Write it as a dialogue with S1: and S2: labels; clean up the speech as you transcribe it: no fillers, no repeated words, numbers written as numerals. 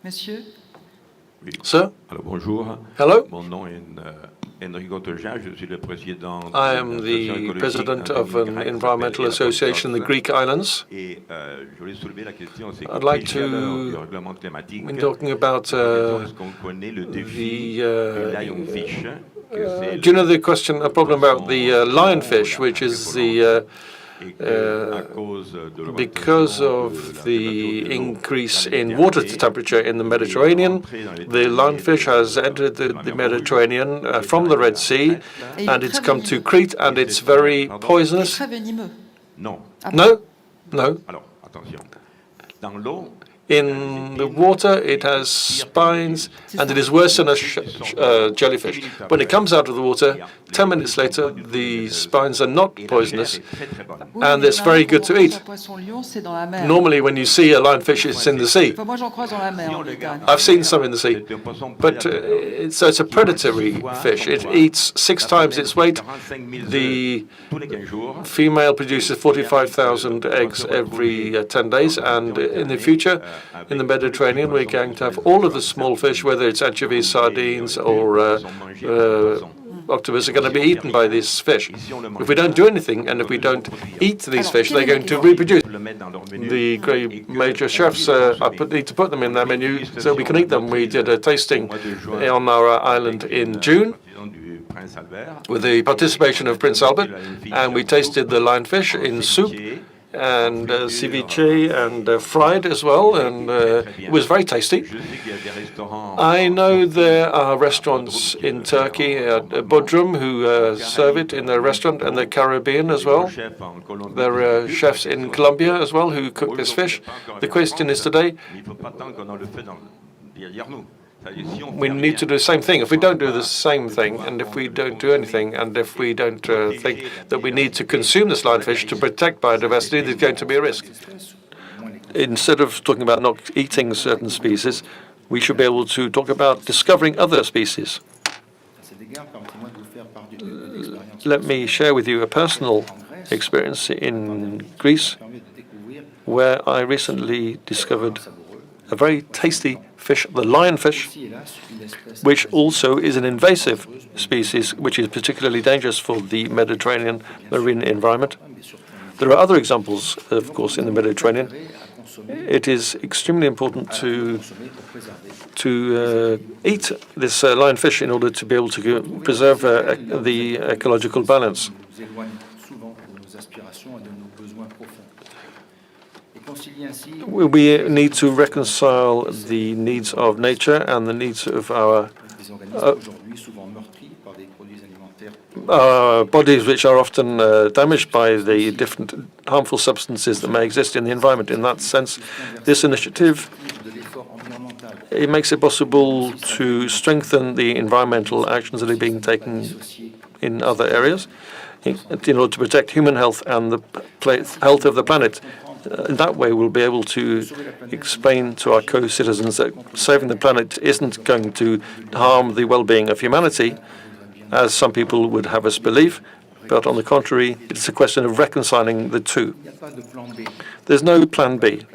S1: Monsieur?
S2: Sir?
S3: Alors, bonjour.
S2: Hello?
S3: Mon nom est Enrico Toja. Je suis le président
S2: I am the president of an environmental association in the Greek islands. I'd like to, when talking about the, do you know the question, a problem about the lionfish, which is the because of the increase in water temperature in the Mediterranean, the lionfish has entered the Mediterranean from the Red Sea, and it's come to Crete, and it's very poisonous.
S3: No.
S2: No? No. In the water, it has spines, and it is worse than a jellyfish. When it comes out of the water, 10 minutes later, the spines are not poisonous, and it's very good to eat. Normally, when you see a lionfish, it's in the sea. I've seen some in the sea, but so it's a predatory fish. It eats 6 times its weight. The female produces 45,000 eggs every 10 days, and in the future, in the Mediterranean, we're going to have all of the small fish, whether it's anchovies, sardines, or octopus, are going to be eaten by this fish. If we don't do anything, and if we don't eat these fish, they're going to reproduce. The great major chefs need to put them in their menu so we can eat them. We did a tasting on our island in June with the participation of Prince Albert, and we tasted the lionfish in soup and ceviche and fried as well, and it was very tasty. I know there are restaurants in Turkey, Bodrum, who serve it in their restaurant, and the Caribbean as well. There are chefs in Colombia as well who cook this fish. The question is today, we need to do the same thing. If we don't do the same thing, and if we don't do anything, and if we don't think that we need to consume this lionfish to protect biodiversity, there's going to be a risk. Instead of talking about not eating certain species, we should be able to talk about discovering other species. Let me share with you a personal experience in Greece, where I recently discovered a very tasty fish, the lionfish, which also is an invasive species, which is particularly dangerous for the Mediterranean marine environment. There are other examples, of course, in the Mediterranean. It is extremely important to eat this lionfish in order to be able to preserve the ecological balance. We need to reconcile the needs of nature and the needs of our bodies, which are often damaged by the different harmful substances that may exist in the environment. In that sense, this initiative, it makes it possible to strengthen the environmental actions that are being taken in other areas in order to protect human health and the health of the planet. In that way, we'll be able to explain to our co-citizens that saving the planet isn't going to harm the well-being of humanity, as some people would have us believe, but on the contrary, it's a question of reconciling the two. There's no plan B.